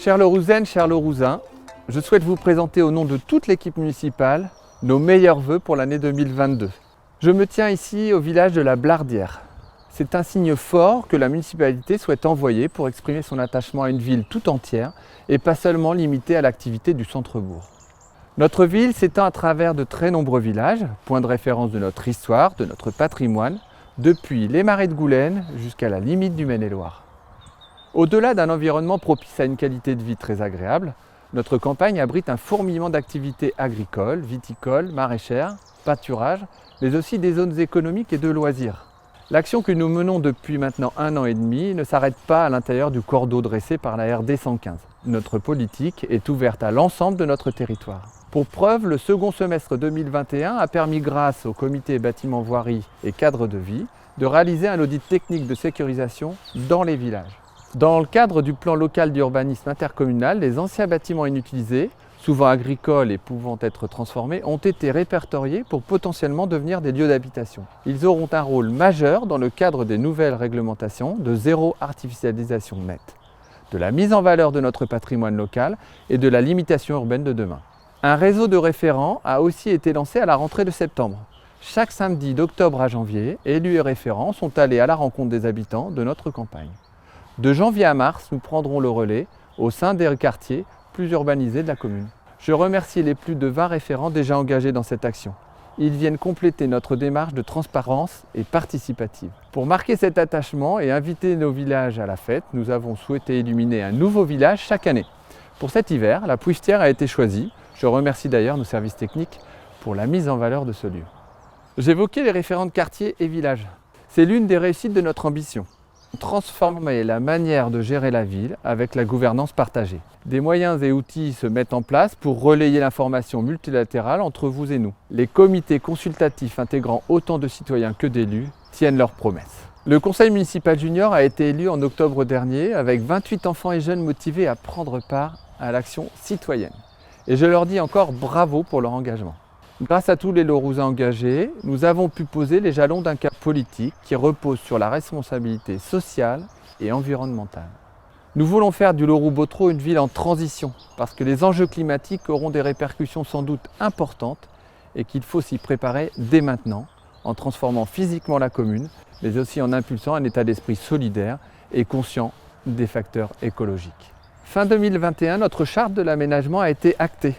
Chères Lerouxaines, chers Lerouxains, je souhaite vous présenter au nom de toute l'équipe municipale nos meilleurs vœux pour l'année 2022. Je me tiens ici au village de la Blardière. C'est un signe fort que la municipalité souhaite envoyer pour exprimer son attachement à une ville tout entière et pas seulement limitée à l'activité du centre-bourg. Notre ville s'étend à travers de très nombreux villages, points de référence de notre histoire, de notre patrimoine, depuis les marais de Goulaine jusqu'à la limite du Maine-et-Loire. Au-delà d'un environnement propice à une qualité de vie très agréable, notre campagne abrite un fourmillement d'activités agricoles, viticoles, maraîchères, pâturages, mais aussi des zones économiques et de loisirs. L'action que nous menons depuis maintenant 1 an et demi ne s'arrête pas à l'intérieur du cordeau dressé par la RD 115. Notre politique est ouverte à l'ensemble de notre territoire. Pour preuve, le second semestre 2021 a permis, grâce au comité bâtiment voirie et cadre de vie, de réaliser un audit technique de sécurisation dans les villages. Dans le cadre du plan local d'urbanisme intercommunal, les anciens bâtiments inutilisés, souvent agricoles et pouvant être transformés, ont été répertoriés pour potentiellement devenir des lieux d'habitation. Ils auront un rôle majeur dans le cadre des nouvelles réglementations de zéro artificialisation nette, de la mise en valeur de notre patrimoine local et de la limitation urbaine de demain. Un réseau de référents a aussi été lancé à la rentrée de septembre. Chaque samedi d'octobre à janvier, élus et référents sont allés à la rencontre des habitants de notre campagne. De janvier à mars, nous prendrons le relais au sein des quartiers plus urbanisés de la commune. Je remercie les plus de 20 référents déjà engagés dans cette action. Ils viennent compléter notre démarche de transparence et participative. Pour marquer cet attachement et inviter nos villages à la fête, nous avons souhaité illuminer un nouveau village chaque année. Pour cet hiver, la Pouistière a été choisie. Je remercie d'ailleurs nos services techniques pour la mise en valeur de ce lieu. J'évoquais les référents de quartier et villages. C'est l'une des réussites de notre ambition. Transformer la manière de gérer la ville avec la gouvernance partagée. Des moyens et outils se mettent en place pour relayer l'information multilatérale entre vous et nous. Les comités consultatifs intégrant autant de citoyens que d'élus tiennent leurs promesses. Le conseil municipal junior a été élu en octobre dernier avec 28 enfants et jeunes motivés à prendre part à l'action citoyenne. Et je leur dis encore bravo pour leur engagement. Grâce à tous les Lerouxains engagés, nous avons pu poser les jalons d'un cap politique qui repose sur la responsabilité sociale et environnementale. Nous voulons faire du Loroux-Bottereau une ville en transition parce que les enjeux climatiques auront des répercussions sans doute importantes et qu'il faut s'y préparer dès maintenant en transformant physiquement la commune, mais aussi en impulsant un état d'esprit solidaire et conscient des facteurs écologiques. Fin 2021, notre charte de l'aménagement a été actée.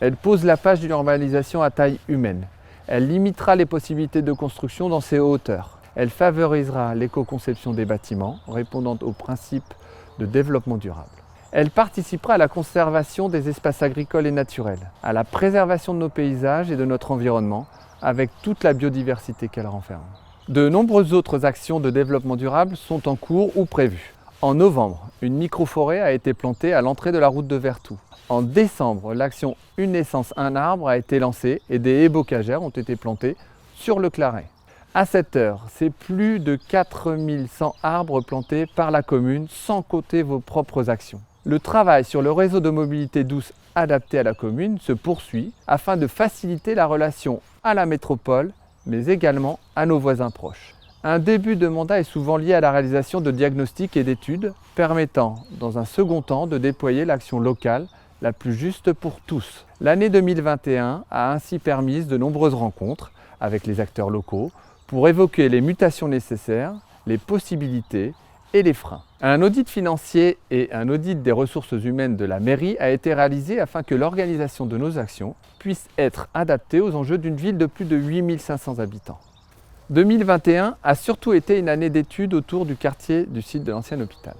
Elle pose la page d'une urbanisation à taille humaine. Elle limitera les possibilités de construction dans ses hauteurs. Elle favorisera l'éco-conception des bâtiments, répondant aux principes de développement durable. Elle participera à la conservation des espaces agricoles et naturels, à la préservation de nos paysages et de notre environnement, avec toute la biodiversité qu'elle renferme. De nombreuses autres actions de développement durable sont en cours ou prévues. En novembre, une microforêt a été plantée à l'entrée de la route de Vertou. En décembre, l'action Une naissance, un arbre a été lancée et des haies bocagères ont été plantées sur le Claret. À cette heure, c'est plus de 4100 arbres plantés par la commune sans compter vos propres actions. Le travail sur le réseau de mobilité douce adapté à la commune se poursuit afin de faciliter la relation à la métropole, mais également à nos voisins proches. Un début de mandat est souvent lié à la réalisation de diagnostics et d'études permettant, dans un second temps, de déployer l'action locale la plus juste pour tous. L'année 2021 a ainsi permis de nombreuses rencontres avec les acteurs locaux pour évoquer les mutations nécessaires, les possibilités et les freins. Un audit financier et un audit des ressources humaines de la mairie a été réalisé afin que l'organisation de nos actions puisse être adaptée aux enjeux d'une ville de plus de 8500 habitants. 2021 a surtout été une année d'études autour du quartier du site de l'ancien hôpital.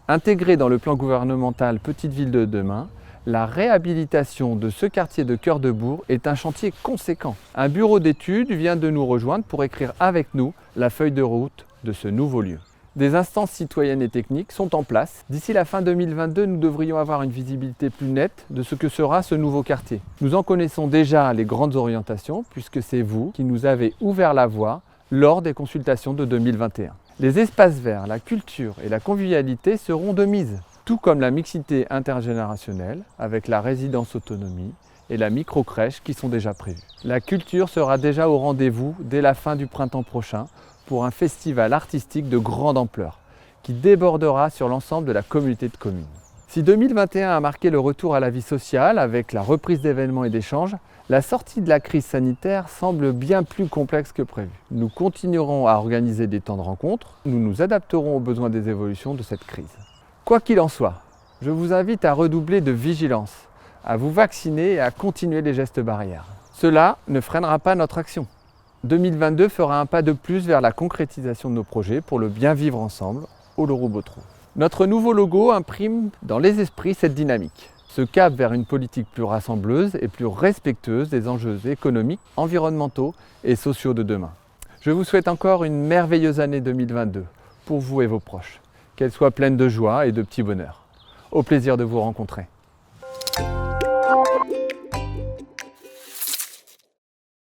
Intégré dans le plan gouvernemental Petite Ville de demain, la réhabilitation de ce quartier de cœur de bourg est un chantier conséquent. Un bureau d'études vient de nous rejoindre pour écrire avec nous la feuille de route de ce nouveau lieu. Des instances citoyennes et techniques sont en place. D'ici la fin 2022, nous devrions avoir une visibilité plus nette de ce que sera ce nouveau quartier. Nous en connaissons déjà les grandes orientations puisque c'est vous qui nous avez ouvert la voie lors des consultations de 2021. Les espaces verts, la culture et la convivialité seront de mise, tout comme la mixité intergénérationnelle avec la résidence autonomie et la micro-crèche qui sont déjà prévues. La culture sera déjà au rendez-vous dès la fin du printemps prochain pour un festival artistique de grande ampleur qui débordera sur l'ensemble de la communauté de communes. Si 2021 a marqué le retour à la vie sociale avec la reprise d'événements et d'échanges, la sortie de la crise sanitaire semble bien plus complexe que prévu. Nous continuerons à organiser des temps de rencontre, nous nous adapterons aux besoins des évolutions de cette crise. Quoi qu'il en soit, je vous invite à redoubler de vigilance, à vous vacciner et à continuer les gestes barrières. Cela ne freinera pas notre action. 2022 fera un pas de plus vers la concrétisation de nos projets pour le bien vivre ensemble au Loro-Botero. Notre nouveau logo imprime dans les esprits cette dynamique, ce cap vers une politique plus rassembleuse et plus respectueuse des enjeux économiques, environnementaux et sociaux de demain. Je vous souhaite encore une merveilleuse année 2022 pour vous et vos proches, qu'elle soit pleine de joie et de petits bonheurs. Au plaisir de vous rencontrer.